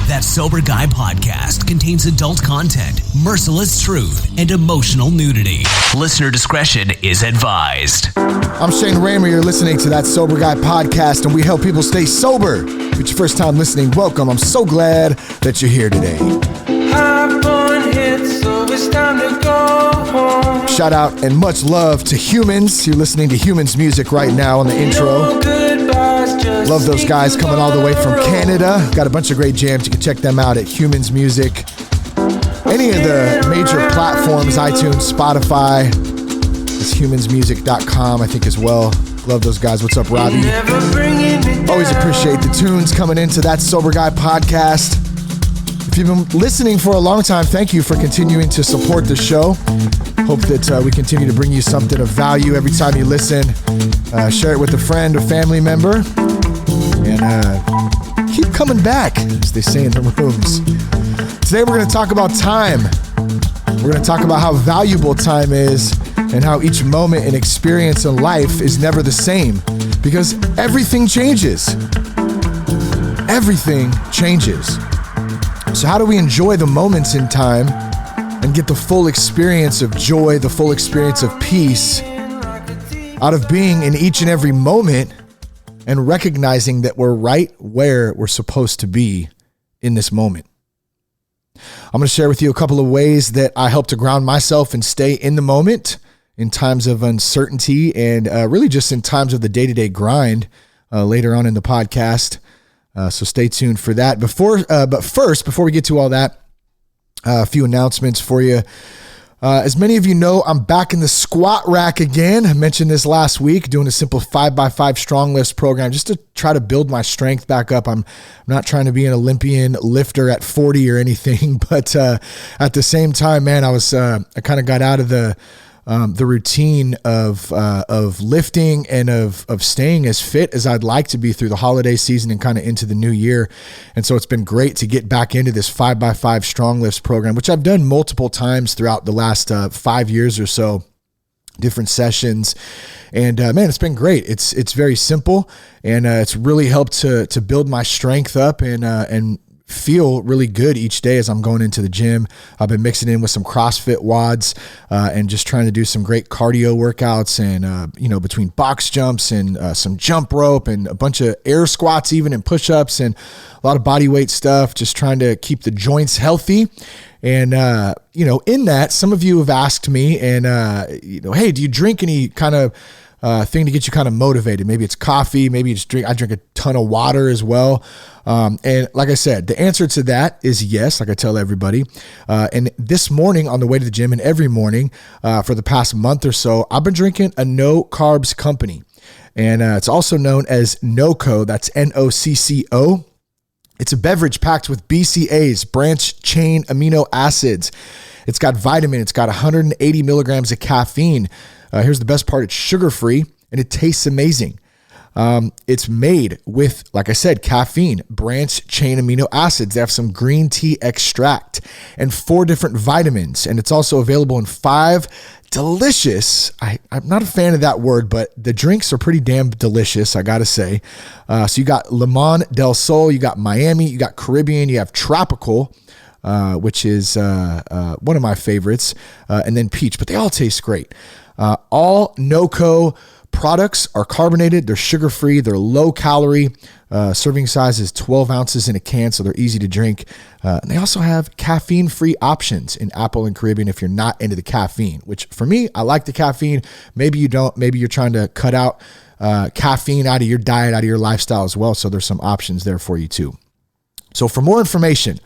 That Sober Guy podcast contains adult content, merciless truth, and emotional nudity. Listener discretion is advised. I'm Shane Raymer. You're listening to That Sober Guy podcast, and we help people stay sober. If it's your first time listening, welcome. I'm so glad that you're here today. Shout out and much love to Humans. You're listening to Humans music right now on the intro. Love those guys coming all the way from Canada. Got a bunch of great jams. You can check them out at Humans Music. Any of the major platforms, iTunes, Spotify. It's humansmusic.com, I think, as well. Love those guys. What's up, Robbie? Always appreciate the tunes coming into That Sober Guy podcast. If you've been listening for a long time, thank you for continuing to support the show. Hope that we continue to bring you something of value every time you listen. Share it with a friend or family member. And keep coming back, as they say in the rooms. Today we're going to talk about time. We're going to talk about how valuable time is and how each moment and experience in life is never the same because everything changes. Everything changes. So how do we enjoy the moments in time and get the full experience of joy, the full experience of peace out of being in each and every moment and recognizing that we're right where we're supposed to be in this moment? I'm going to share with you a couple of ways that I help to ground myself and stay in the moment in times of uncertainty and really just in times of the day-to-day grind later on in the podcast. So stay tuned for that. But first, before we get to all that, a few announcements for you. As many of you know, I'm back in the squat rack again. I mentioned this last week, doing a simple 5x5 strong lifts program just to try to build my strength back up. I'm not trying to be an Olympian lifter at 40 or anything, but at the same time, man, I kind of got out of the routine of lifting and of staying as fit as I'd like to be through the holiday season and kind of into the new year. And so it's been great to get back into this 5x5 strong lifts program, which I've done multiple times throughout the last 5 years or so, different sessions. And man, it's been great. It's very simple, and it's really helped to build my strength up and feel really good each day as I'm going into the gym. I've been mixing in with some CrossFit WODs and just trying to do some great cardio workouts and, between box jumps and some jump rope and a bunch of air squats even and push-ups and a lot of body weight stuff, just trying to keep the joints healthy. And, in that, some of you have asked me and, hey, do you drink any kind of thing to get you kind of motivated? Maybe it's coffee, maybe you just I drink a ton of water as well. And like I said, the answer to that is yes, like I tell everybody. And this morning on the way to the gym and every morning for the past month or so, I've been drinking a no carbs company. And it's also known as NOCCO. That's NOCCO. It's a beverage packed with BCAAs, branched chain amino acids. It's got vitamin. It's got 180 milligrams of caffeine. Here's the best part. It's sugar-free and it tastes amazing. It's made with, like I said, caffeine, branched chain amino acids. They have some green tea extract and 4 different vitamins. And it's also available in 5 delicious. I'm not a fan of that word, but the drinks are pretty damn delicious, I got to say. So you got Limon del Sol, you got Miami, you got Caribbean, you have Tropical, which is one of my favorites, and then Peach, but they all taste great. All NOCCO products are carbonated, they're sugar-free, they're low-calorie. Serving size is 12 ounces in a can, so they're easy to drink. And they also have caffeine-free options in Apple and Caribbean if you're not into the caffeine, which for me, I like the caffeine. Maybe you don't. Maybe you're trying to cut out caffeine out of your diet, out of your lifestyle as well, so there's some options there for you too. So for more information,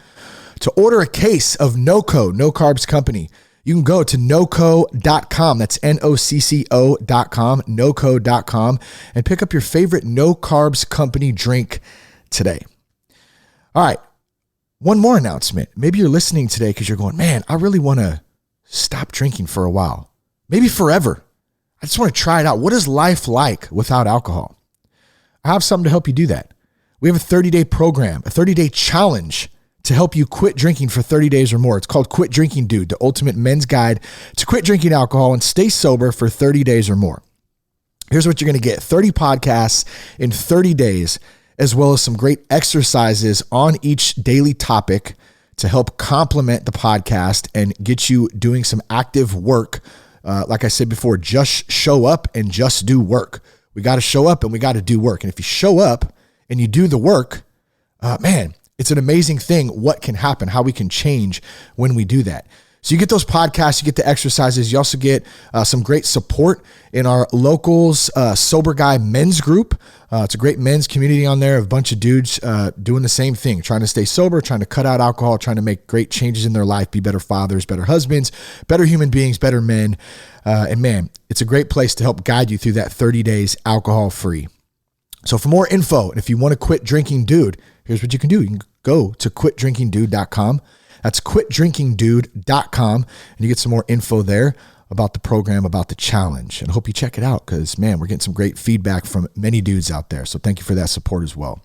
to order a case of NOCCO, No Carbs Company, you can go to NOCCO.com. That's NOCCO.com, NOCCO.com, and pick up your favorite No Carbs Company drink today. All right. One more announcement. Maybe you're listening today because you're going, man, I really want to stop drinking for a while, maybe forever. I just want to try it out. What is life like without alcohol? I have something to help you do that. We have a 30-day program, a 30-day challenge to help you quit drinking for 30 days or more. It's called Quit Drinking Dude, the ultimate men's guide to quit drinking alcohol and stay sober for 30 days or more. Here's what you're going to get. 30 podcasts in 30 days as well as some great exercises on each daily topic to help complement the podcast and get you doing some active work. Like I said before, just show up and just do work. We got to show up and we got to do work. And if you show up and you do the work, man, it's an amazing thing what can happen, how we can change when we do that. So you get those podcasts, you get the exercises. You also get some great support in our locals Sober Guy men's group. It's a great men's community on there, a bunch of dudes doing the same thing, trying to stay sober, trying to cut out alcohol, trying to make great changes in their life, be better fathers, better husbands, better human beings, better men. And man, it's a great place to help guide you through that 30 days alcohol free. So for more info, and if you want to quit drinking dude, here's what you can do. You can go to quitdrinkingdude.com. That's quitdrinkingdude.com. And you get some more info there about the program, about the challenge. And I hope you check it out because, man, we're getting some great feedback from many dudes out there. So thank you for that support as well.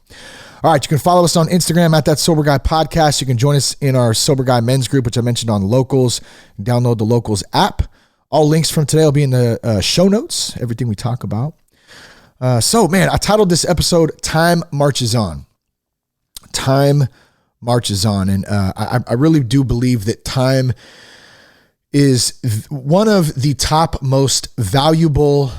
All right, you can follow us on Instagram at That Sober Guy Podcast. You can join us in our Sober Guy men's group, which I mentioned on Locals. Download the Locals app. All links from today will be in the show notes, everything we talk about. So, man, I titled this episode, Time Marches On. Time marches on. And I really do believe that time is one of the top most valuable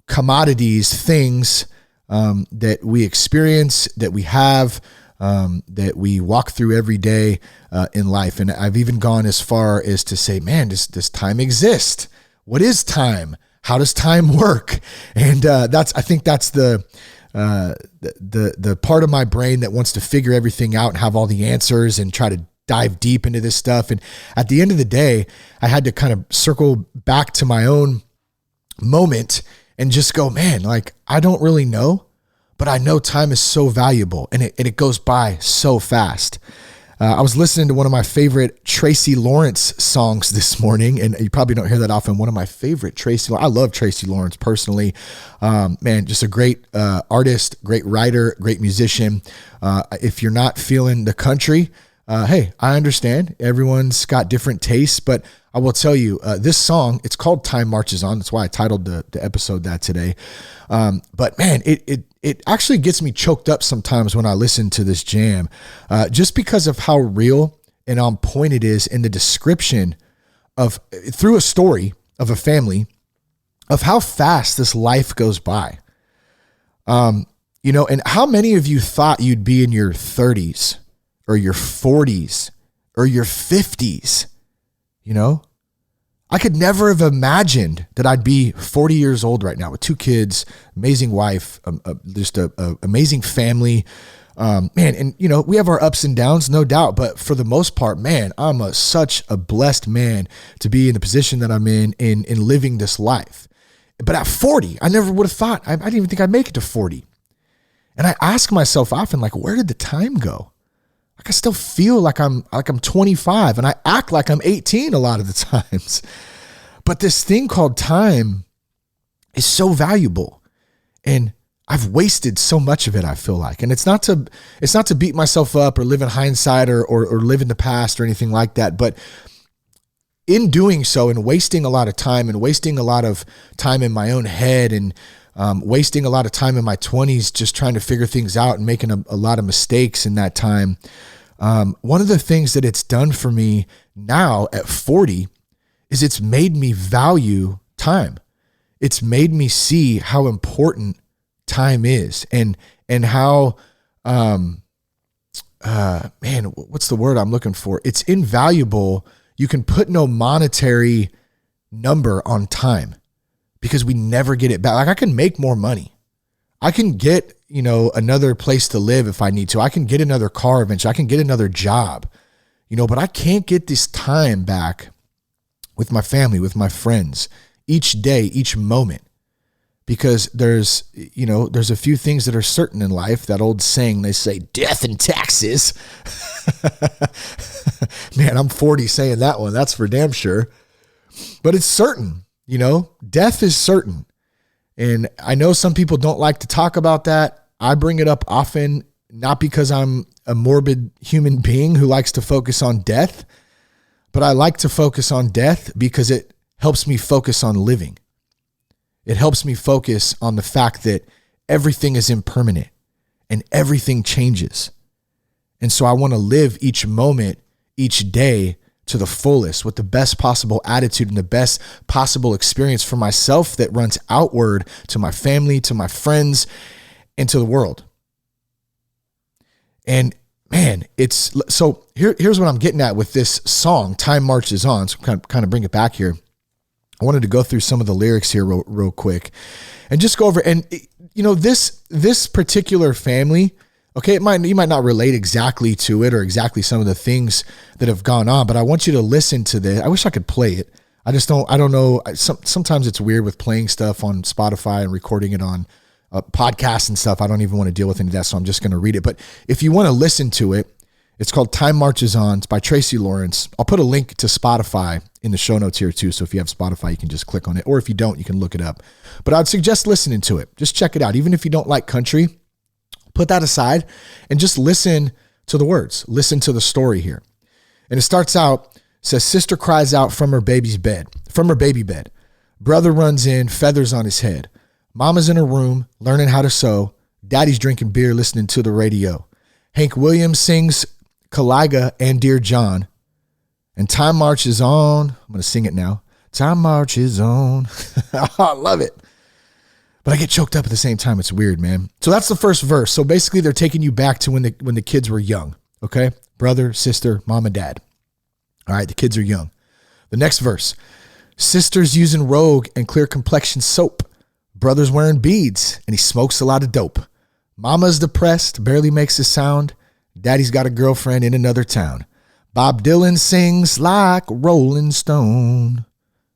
commodities, things that we experience, that we have, that we walk through every day in life. And I've even gone as far as to say, man, does time exist? What is time? How does time work? And I think that's the part of my brain that wants to figure everything out and have all the answers and try to dive deep into this stuff. And at the end of the day, I had to kind of circle back to my own moment and just go, man, like, I don't really know, but I know time is so valuable and it goes by so fast. I was listening to one of my favorite Tracy Lawrence songs this morning, and you probably don't hear that often. One of my favorite I love Tracy Lawrence personally. Man, just a great artist, great writer, great musician. If you're not feeling the country, hey, I understand. Everyone's got different tastes, but I will tell you, this song, it's called Time Marches On. That's why I titled the episode that today. But man, it actually gets me choked up sometimes when I listen to this jam, just because of how real and on point it is in the description of, through a story of a family, of how fast this life goes by. And how many of you thought you'd be in your 30s or your 40s or your 50s? I could never have imagined that I'd be 40 years old right now with 2 kids, amazing wife, just a amazing family. Man, and we have our ups and downs, no doubt, but for the most part, man, I'm such a blessed man to be in the position that I'm in living this life. But at 40, I never would have thought, I didn't even think I'd make it to 40. And I ask myself often, like, where did the time go? Like, I still feel like I'm 25 and I act like I'm 18 a lot of the times. But this thing called time is so valuable. And I've wasted so much of it, I feel like. And it's not to beat myself up or live in hindsight or live in the past or anything like that. But in doing so and wasting a lot of time and wasting a lot of time in my own head and wasting a lot of time in my 20s just trying to figure things out and making a lot of mistakes in that time. One of the things that it's done for me now at 40 is it's made me value time. It's made me see how important time is and how, man, what's the word I'm looking for? It's invaluable. You can put no monetary number on time, because we never get it back. Like, I can make more money. I can get, another place to live if I need to. I can get another car eventually. I can get another job, but I can't get this time back with my family, with my friends, each day, each moment, because there's a few things that are certain in life. That old saying, they say, death and taxes. Man, I'm 40 saying that one. That's for damn sure. But it's certain. Death is certain. And I know some people don't like to talk about that. I bring it up often, not because I'm a morbid human being who likes to focus on death, but I like to focus on death because it helps me focus on living. It helps me focus on the fact that everything is impermanent. and everything changes. And so I want to live each moment, each day to the fullest with the best possible attitude and the best possible experience for myself that runs outward to my family, to my friends, and to the world. And man, here's what I'm getting at with this song, Time Marches On. So kind of bring it back here. I wanted to go through some of the lyrics here real quick and just go over, and this particular family, okay, you might not relate exactly to it or exactly some of the things that have gone on, but I want you to listen to this. I wish I could play it. I don't know. Sometimes it's weird with playing stuff on Spotify and recording it on podcasts and stuff. I don't even want to deal with any of that, so I'm just going to read it. But if you want to listen to it, it's called Time Marches On. It's by Tracy Lawrence. I'll put a link to Spotify in the show notes here too. So if you have Spotify, you can just click on it. Or if you don't, you can look it up. But I'd suggest listening to it. Just check it out. Even if you don't like country, put that aside and just listen to the words. Listen to the story here. And it starts out, says, sister cries out from her baby bed. Brother runs in, feathers on his head. Mama's in her room, learning how to sew. Daddy's drinking beer, listening to the radio. Hank Williams sings Caliga and Dear John. And time marches on. I'm going to sing it now. Time marches on. I love it. But I get choked up at the same time. It's weird, man. So that's the first verse. So basically they're taking you back to when the kids were young. Okay? Brother, sister, mom, and dad. All right, the kids are young. The next verse. Sister's using Rogue and clear complexion soap. Brother's wearing beads and he smokes a lot of dope. Mama's depressed, barely makes a sound. Daddy's got a girlfriend in another town. Bob Dylan sings like Rolling Stone.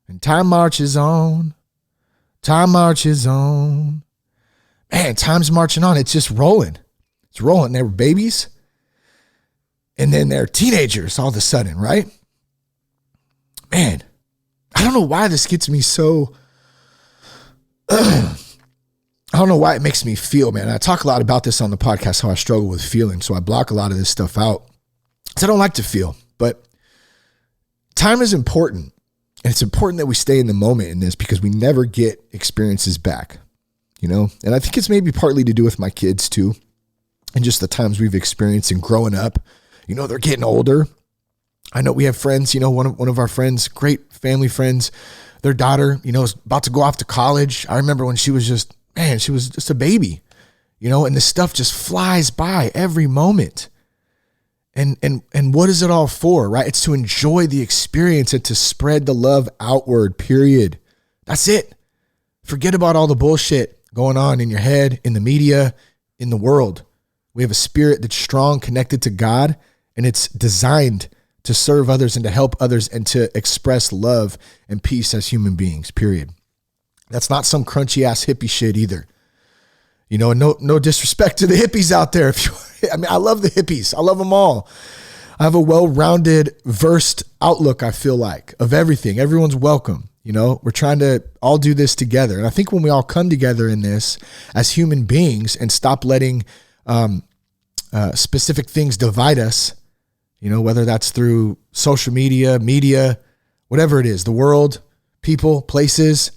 And time marches on. Time marches on. Man, time's marching on. It's just rolling. It's rolling. They were babies. And then they're teenagers all of a sudden, right? Man, I don't know why this gets me so... I don't know why it makes me feel, man. I talk a lot about this on the podcast, how I struggle with feeling. So I block a lot of this stuff out because I don't like to feel. But time is important. And it's important that we stay in the moment in this because we never get experiences back, And I think it's maybe partly to do with my kids too. And just the times we've experienced and growing up. They're getting older. I know we have friends, one of our friends, great family friends, their daughter, is about to go off to college. I remember when she was just a baby, and this stuff just flies by every moment. And what is it all for, right? It's to enjoy the experience and to spread the love outward, period. That's it. Forget about all the bullshit going on in your head, in the media, in the world. We have a spirit that's strong, connected to God, and it's designed to serve others and to help others and to express love and peace as human beings, period. That's not some crunchy ass hippie shit either. No disrespect to the hippies out there. I love the hippies. I love them all. I have a well-rounded, versed outlook, I feel like, of everything. Everyone's welcome. We're trying to all do this together. And I think when we all come together in this as human beings and stop letting specific things divide us, whether that's through social media, whatever it is, the world, people, places,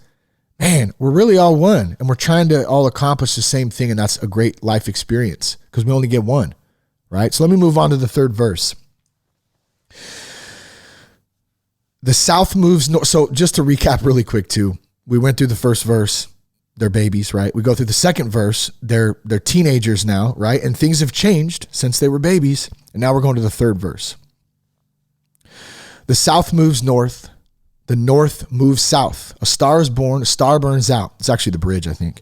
man, we're really all one. And we're trying to all accomplish the same thing. And that's a great life experience because we only get one, right? So let me move on to the third verse. The South moves north. So just to recap really quick too, we went through the first verse. They're babies, right? We go through the second verse. They're teenagers now, right? And things have changed since they were babies. And now we're going to the third verse. The South moves north. The North moves south. A star is born. A star burns out. It's actually the bridge, I think.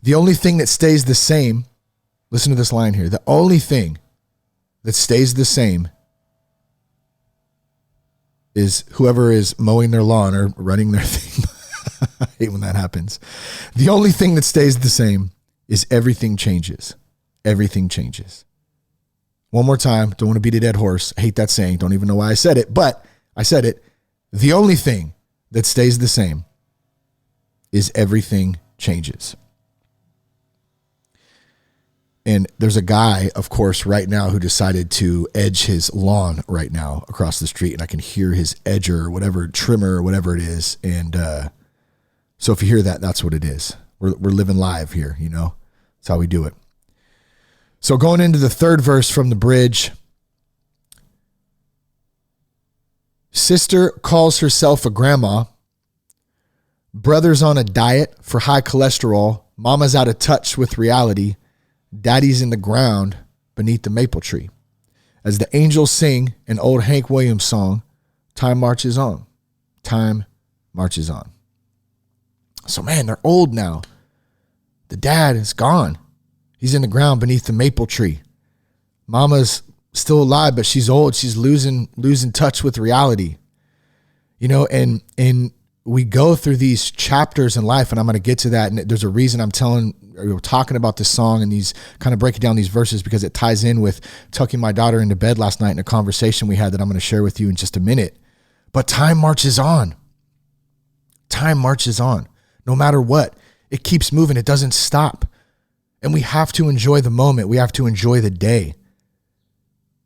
The only thing that stays the same, listen to this line here. The only thing that stays the same is whoever is mowing their lawn or running their thing. I hate when that happens. The only thing that stays the same is everything changes. Everything changes. One more time. Don't want to beat a dead horse. I hate that saying. Don't even know why I said it, but I said it. The only thing that stays the same is everything changes. And there's a guy, of course, right now who decided to edge his lawn right now across the street. And I can hear his edger or whatever, trimmer or whatever it is. And so if you hear that, that's what it is. We're living live here, That's how we do it. So going into the third verse from the bridge, sister calls herself a grandma. Brother's on a diet for high cholesterol. Mama's out of touch with reality. Daddy's in the ground beneath the maple tree. As the angels sing an old Hank Williams song, time marches on. Time marches on. So man, they're old now. The dad is gone. He's in the ground beneath the maple tree. Mama's still alive, but she's old. She's losing touch with reality. You know, and we go through these chapters in life, and I'm going to get to that. And there's a reason I'm talking about this song and these kind of breaking down these verses, because it ties in with tucking my daughter into bed last night in a conversation we had that I'm going to share with you in just a minute. But time marches on. Time marches on. No matter what, it keeps moving. It doesn't stop. And we have to enjoy the moment. We have to enjoy the day.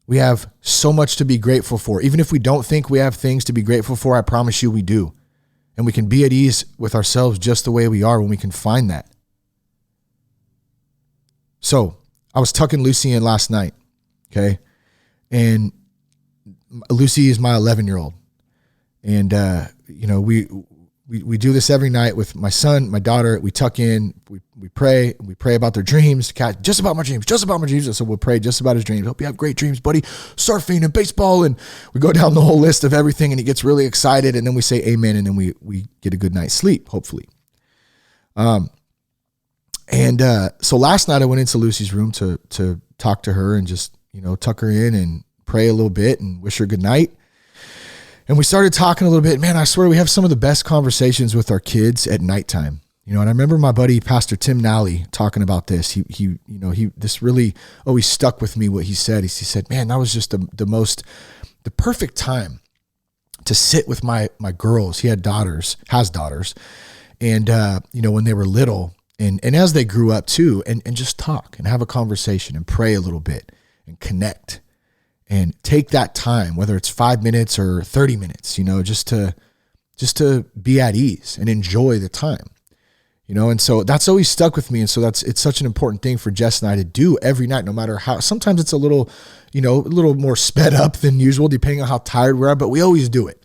We have so much to be grateful for. Even if we don't think we have things to be grateful for, I promise you we do. And we can be at ease with ourselves just the way we are when we can find that. So I was tucking Lucy in last night, okay? And Lucy is my 11-year-old. And, we do this every night with my son, my daughter. We tuck in, we pray about their dreams. Cat, just about my dreams. And so we'll pray just about his dreams. Hope you have great dreams, buddy. Surfing and baseball. And we go down the whole list of everything, and he gets really excited. And then we say amen. And then we get a good night's sleep, hopefully. So last night I went into Lucy's room to talk to her and just, tuck her in and pray a little bit and wish her good night. And we started talking a little bit. Man, I swear we have some of the best conversations with our kids at nighttime. And I remember my buddy, Pastor Tim Nally, talking about this. This really always stuck with me, what he said. He said, man, that was just the perfect time to sit with my girls. He has daughters. And, when they were little and as they grew up too, and just talk and have a conversation and pray a little bit and connect. And take that time, whether it's 5 minutes or 30 minutes, just to be at ease and enjoy the time, and so that's always stuck with me. And so it's such an important thing for Jess and I to do every night, no matter how. Sometimes it's a little more sped up than usual, depending on how tired we are, but we always do it.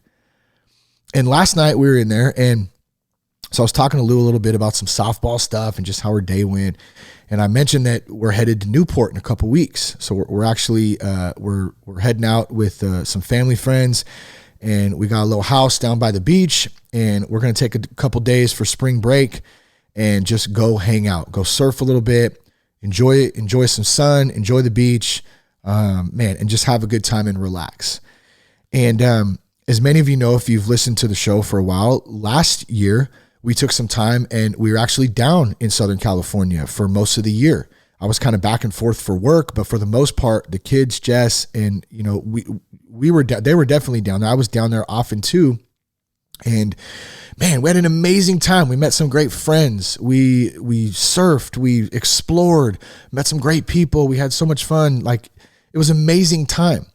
And last night we were in there, and so I was talking to Lou a little bit about some softball stuff and just how her day went. And I mentioned that we're headed to Newport in a couple weeks. So we're actually, we're heading out with some family friends, and we got a little house down by the beach, and we're going to take a couple days for spring break and just go hang out, go surf a little bit, enjoy some sun, enjoy the beach, and just have a good time and relax. And as many of you know, if you've listened to the show for a while, last year, we took some time and we were actually down in Southern California for most of the year. I was kind of back and forth for work, but for the most part, the kids, Jess, and they were definitely down there. I was down there often too. And man, we had an amazing time. We met some great friends. We surfed, we explored, met some great people. We had so much fun. Like, it was an amazing time.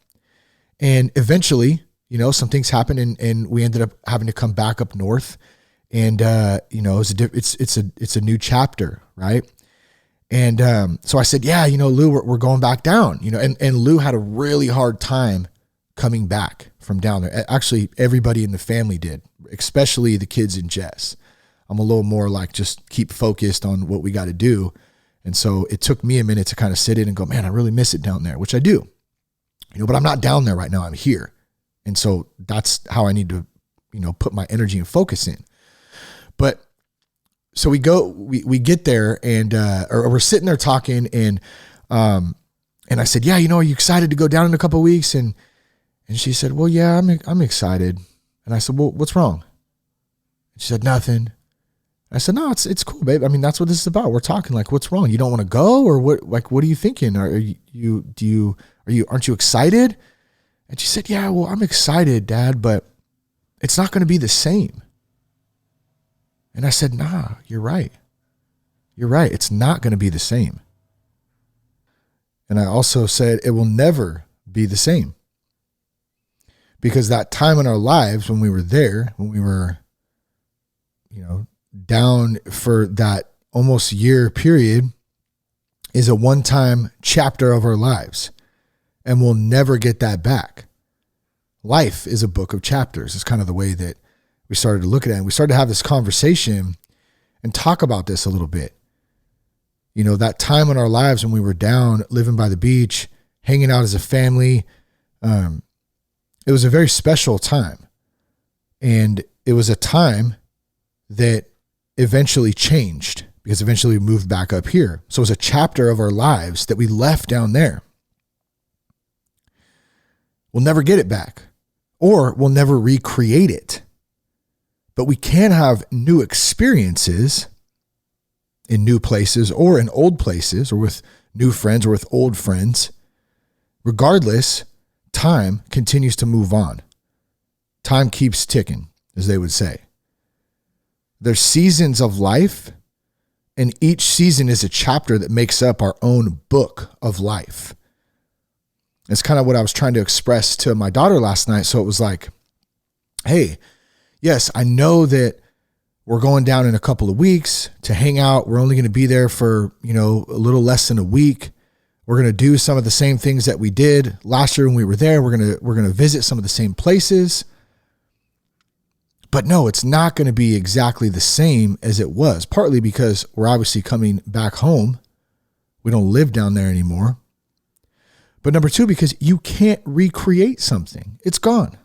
And eventually, some things happened and we ended up having to come back up north. And, it's a new chapter. Right. And, so I said, yeah, Lou, we're going back down, and Lou had a really hard time coming back from down there. Actually, everybody in the family did, especially the kids and Jess. I'm a little more like, just keep focused on what we got to do. And so it took me a minute to kind of sit in and go, man, I really miss it down there, which I do, but I'm not down there right now. I'm here. And so that's how I need to, put my energy and focus in. But so we get there and, or we're sitting there talking and I said, yeah, are you excited to go down in a couple of weeks? And she said, well, yeah, I'm excited. And I said, well, what's wrong? And she said, nothing. I said, no, it's cool, babe. I mean, that's what this is about. We're talking, like, what's wrong? You don't want to go, or what? Like, what are you thinking? Aren't you excited? And she said, yeah, well, I'm excited, Dad, but it's not going to be the same. And I said, nah, you're right. You're right. It's not going to be the same. And I also said, it will never be the same. Because that time in our lives when we were there, when we were, down for that almost year period, is a one-time chapter of our lives, and we'll never get that back. Life is a book of chapters. It's kind of the way that we started to look at it. And we started to have this conversation and talk about this a little bit. You know, that time in our lives when we were down, living by the beach, hanging out as a family, it was a very special time. And it was a time that eventually changed because eventually we moved back up here. So it was a chapter of our lives that we left down there. We'll never get it back, or we'll never recreate it. But we can have new experiences in new places or in old places or with new friends or with old friends. Regardless, time continues to move on. Time keeps ticking, as they would say. There's seasons of life, and each season is a chapter that makes up our own book of life. It's kind of what I was trying to express to my daughter last night. So it was like, hey, yes, I know that we're going down in a couple of weeks to hang out. We're only going to be there for, a little less than a week. We're going to do some of the same things that we did last year when we were there. We're going to visit some of the same places. But no, it's not going to be exactly the same as it was, partly because we're obviously coming back home. We don't live down there anymore. But number two, because you can't recreate something. It's gone.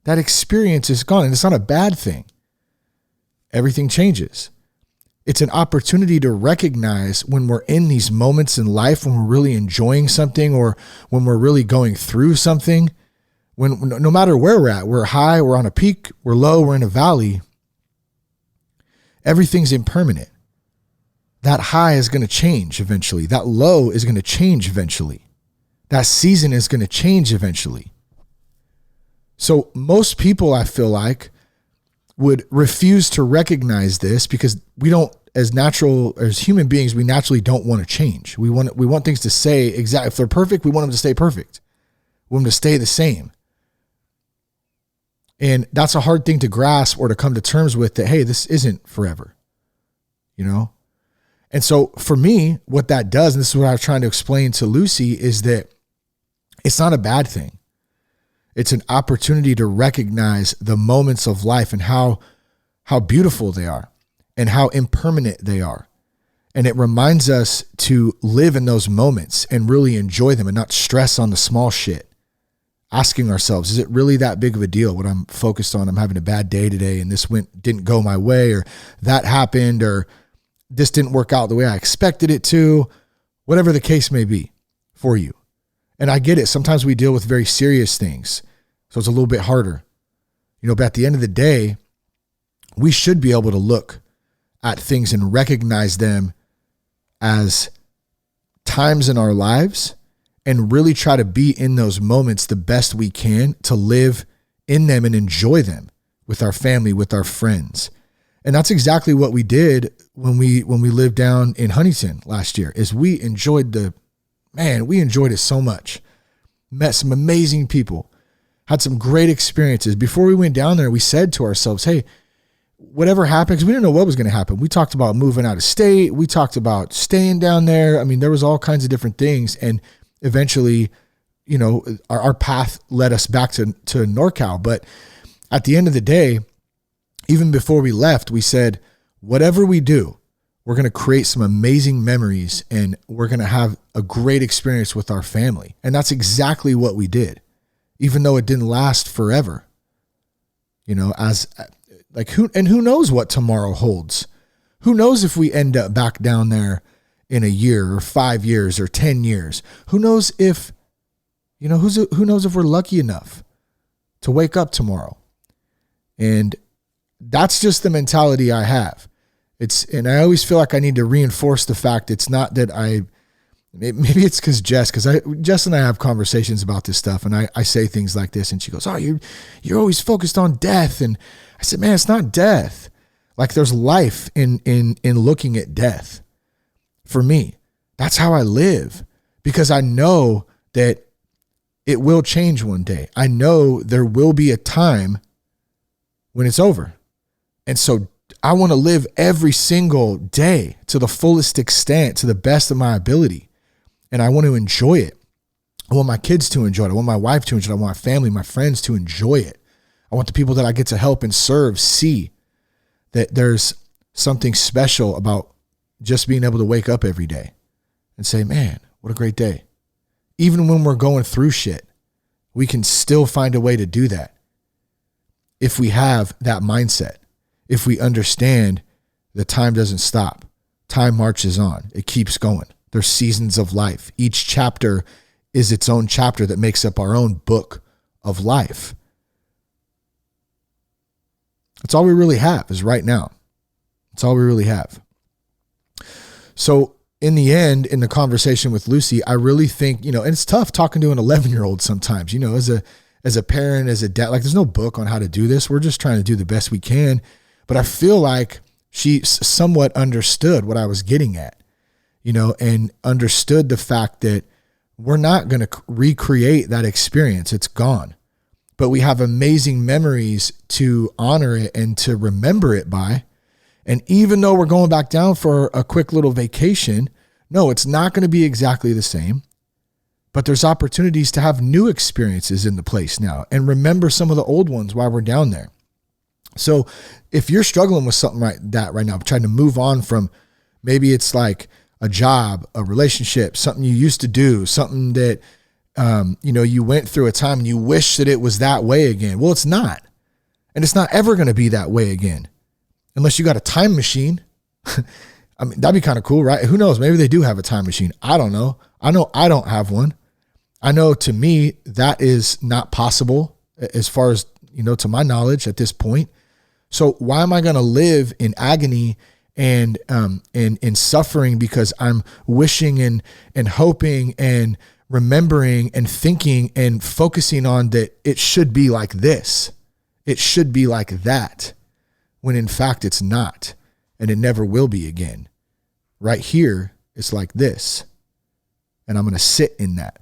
That experience is gone, and it's not a bad thing. Everything changes. It's an opportunity to recognize when we're in these moments in life, when we're really enjoying something or when we're really going through something, when no matter where we're at, we're high, we're on a peak, we're low, we're in a valley, everything's impermanent. That high is going to change eventually. That low is going to change eventually. That season is going to change eventually. So most people, I feel like, would refuse to recognize this because we don't, as human beings, we naturally don't want to change. We want things to stay exact. If they're perfect, we want them to stay perfect. We want them to stay the same. And that's a hard thing to grasp or to come to terms with, that, hey, this isn't forever, And so for me, what that does, and this is what I was trying to explain to Lucy, is that it's not a bad thing. It's an opportunity to recognize the moments of life and how beautiful they are and how impermanent they are. And it reminds us to live in those moments and really enjoy them and not stress on the small shit. Asking ourselves, is it really that big of a deal what I'm focused on? I'm having a bad day today and this didn't go my way, or that happened, or this didn't work out the way I expected it to, whatever the case may be for you. And I get it. Sometimes we deal with very serious things, so it's a little bit harder, but at the end of the day, we should be able to look at things and recognize them as times in our lives and really try to be in those moments the best we can to live in them and enjoy them with our family, with our friends. And that's exactly what we did when we lived down in Huntington last year. Is we enjoyed it so much. Met some amazing people, had some great experiences. Before we went down there, we said to ourselves, hey, whatever happens, we didn't know what was going to happen. We talked about moving out of state. We talked about staying down there. I mean, there was all kinds of different things. And eventually, our path led us back to NorCal. But at the end of the day, even before we left, we said, whatever we do, we're going to create some amazing memories and we're going to have a great experience with our family. And that's exactly what we did, even though it didn't last forever. Who knows what tomorrow holds? Who knows if we end up back down there in a year or 5 years or 10 years? Who knows if, who knows if we're lucky enough to wake up tomorrow? And that's just the mentality I have. And I always feel like I need to reinforce the fact it's not that maybe it's because Jess and I have conversations about this stuff, and I say things like this, and she goes, oh, you're always focused on death. And I said, man, it's not death. Like, there's life in looking at death. For me, that's how I live, because I know that it will change one day. I know there will be a time when it's over. And so I want to live every single day to the fullest extent, to the best of my ability. And I want to enjoy it. I want my kids to enjoy it. I want my wife to enjoy it. I want my family, my friends to enjoy it. I want the people that I get to help and serve see that there's something special about just being able to wake up every day and say, man, what a great day. Even when we're going through shit, we can still find a way to do that. If we have that mindset, if we understand that time doesn't stop, time marches on, it keeps going. There's seasons of life. Each chapter is its own chapter that makes up our own book of life. That's all we really have is right now. That's all we really have. So in the end, in the conversation with Lucy, I really think, and it's tough talking to an 11-year-old sometimes, as a parent, as a dad, like there's no book on how to do this. We're just trying to do the best we can. But I feel like she somewhat understood what I was getting at, and understood the fact that we're not going to recreate that experience. It's gone. But we have amazing memories to honor it and to remember it by. And even though we're going back down for a quick little vacation, no, it's not going to be exactly the same. But there's opportunities to have new experiences in the place now and remember some of the old ones while we're down there. So if you're struggling with something like that right now, trying to move on from, maybe it's like a job, a relationship, something you used to do, something that, you went through a time and you wish that it was that way again. Well, it's not. And it's not ever going to be that way again. Unless you got a time machine. I mean, that'd be kind of cool, right? Who knows? Maybe they do have a time machine. I don't know. I know I don't have one. I know to me that is not possible as far as, to my knowledge at this point. So why am I going to live in agony and in suffering because I'm wishing and hoping and remembering and thinking and focusing on that it should be like this. It should be like that, when in fact it's not, and it never will be again. Right here, it's like this, and I'm going to sit in that.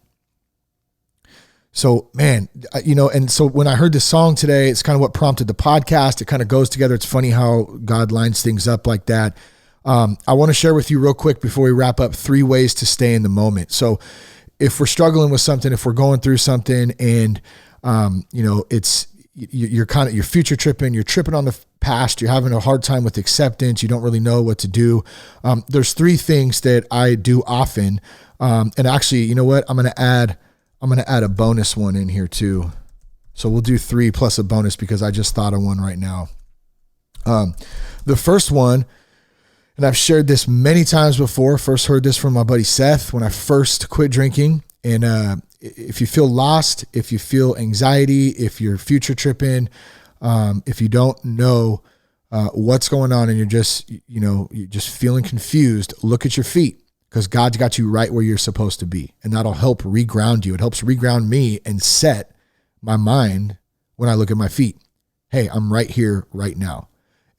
So, man, and so when I heard this song today, it's kind of what prompted the podcast. It kind of goes together. It's funny how God lines things up like that. I want to share with you real quick before we wrap up 3 ways to stay in the moment. So if we're struggling with something, if we're going through something and, you're future tripping, you're tripping on the past, you're having a hard time with acceptance, you don't really know what to do. There's 3 things that I do often. And actually, you know what? I'm going to add a bonus one in here too. So we'll do 3 plus a bonus because I just thought of one right now. The first one, and I've shared this many times before, first heard this from my buddy Seth when I first quit drinking. And if you feel lost, if you feel anxiety, if you're future tripping, if you don't know what's going on and you're just feeling confused, look at your feet, because God's got you right where you're supposed to be. And that'll help reground you. It helps reground me and set my mind when I look at my feet. Hey, I'm right here, right now.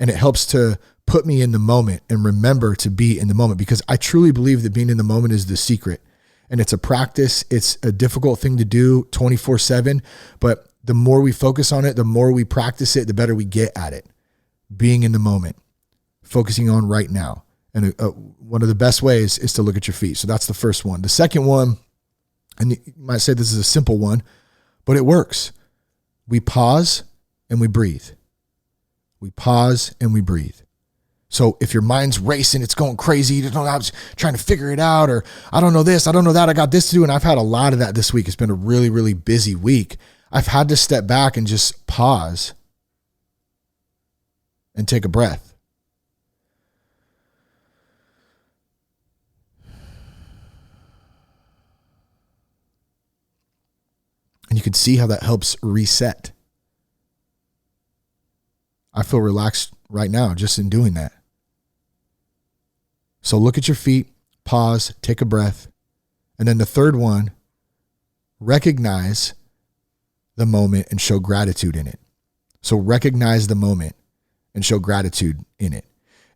And it helps to put me in the moment and remember to be in the moment, because I truly believe that being in the moment is the secret. And it's a practice. It's a difficult thing to do 24/7, but the more we focus on it, the more we practice it, the better we get at it. Being in the moment, focusing on right now. And one of the best ways is to look at your feet. So that's the first one. The second one, and you might say this is a simple one, but it works. We pause and we breathe. We pause and we breathe. So if your mind's racing, it's going crazy, you don't know, I was trying to figure it out, or I don't know this, I don't know that, I got this to do. And I've had a lot of that this week. It's been a really, really busy week. I've had to step back and just pause and take a breath. And you can see how that helps reset. I feel relaxed right now just in doing that. So look at your feet, pause, take a breath. And then the third one, recognize the moment and show gratitude in it. So recognize the moment and show gratitude in it.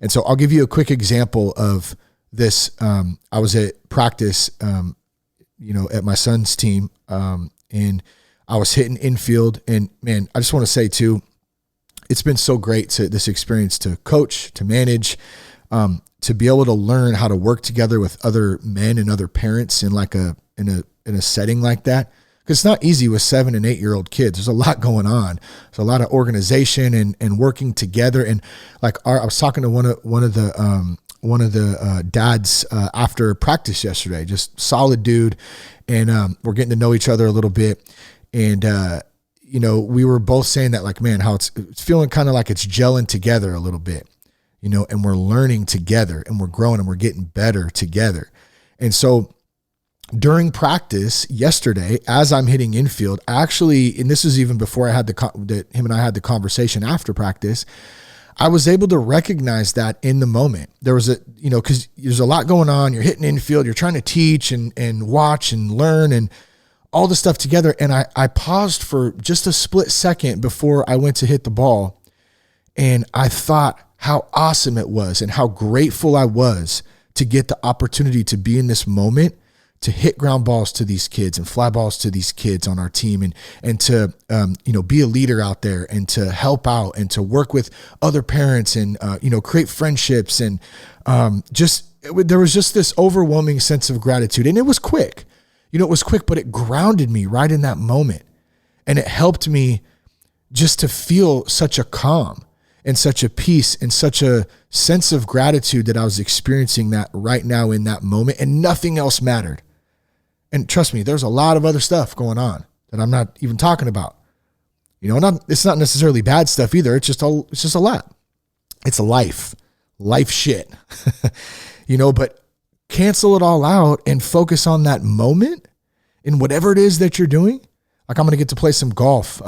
And so I'll give you a quick example of this. I was at practice, at my son's team, and I was hitting infield. And man, I just want to say too, it's been so great this experience to coach, to manage, to be able to learn how to work together with other men and other parents in a setting like that. Because it's not easy with 7 and 8-year-old kids. There's a lot going on. There's a lot of organization and working together. And like I was talking to one of the dads after practice yesterday. Just solid dude, and we're getting to know each other a little bit. And we were both saying that, like, man, how it's feeling kind of like it's gelling together a little bit, and we're learning together, and we're growing, and we're getting better together. And so during practice yesterday, as I'm hitting infield, actually, and this is even before I had him and I had the conversation after practice, I was able to recognize that in the moment. There was because there's a lot going on. You're hitting infield, you're trying to teach and watch and learn and all the stuff together. And I paused for just a split second before I went to hit the ball. And I thought how awesome it was and how grateful I was to get the opportunity to be in this moment, to hit ground balls to these kids and fly balls to these kids on our team, and to be a leader out there and to help out and to work with other parents and create friendships, and there was just this overwhelming sense of gratitude. And it was quick, but it grounded me right in that moment, and it helped me just to feel such a calm and such a peace and such a sense of gratitude that I was experiencing that right now in that moment, and nothing else mattered. And trust me, there's a lot of other stuff going on that I'm not even talking about. It's not necessarily bad stuff either. It's just a lot. It's life shit, but cancel it all out and focus on that moment in whatever it is that you're doing. Like, I'm going to get to play some golf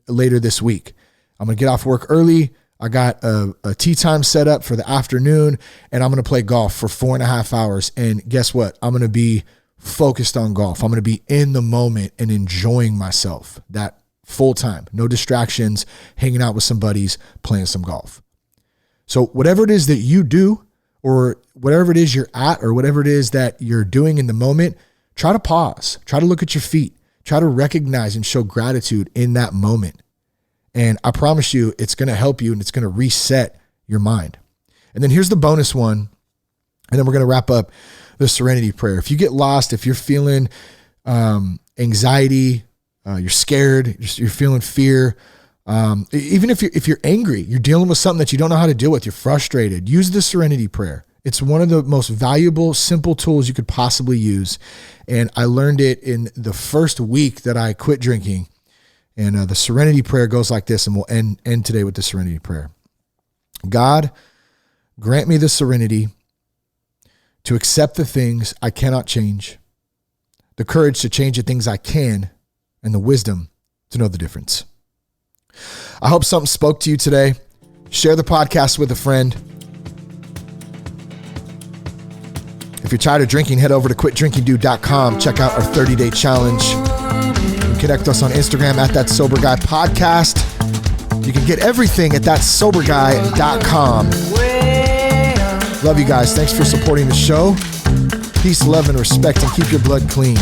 later this week. I'm going to get off work early. I got a tea time set up for the afternoon, and I'm going to play golf for 4.5 hours. And guess what? I'm going to be focused on golf. I'm going to be in the moment and enjoying myself that full time. No distractions, hanging out with some buddies, playing some golf. So whatever it is that you do, or whatever it is you're at, or whatever it is that you're doing in the moment, try to pause, try to look at your feet, try to recognize and show gratitude in that moment. And I promise you, it's going to help you, and it's going to reset your mind. And then here's the bonus one. And then we're going to wrap up the serenity prayer. If you get lost, if you're feeling anxiety, you're scared, you're feeling fear, even if you're angry, you're dealing with something that you don't know how to deal with, you're frustrated, use the serenity prayer. It's one of the most valuable, simple tools you could possibly use. And I learned it in the first week that I quit drinking. And the serenity prayer goes like this, and we'll end today with the serenity prayer. God, grant me the serenity to accept the things I cannot change, the courage to change the things I can, and the wisdom to know the difference. I hope something spoke to you today. Share the podcast with a friend. If you're tired of drinking, head over to quitdrinkingdude.com. Check out our 30-day challenge. You can connect us on Instagram at That Sober Guy Podcast. You can get everything at thatsoberguy.com. Love you guys. Thanks for supporting the show. Peace, love, and respect, and keep your blood clean.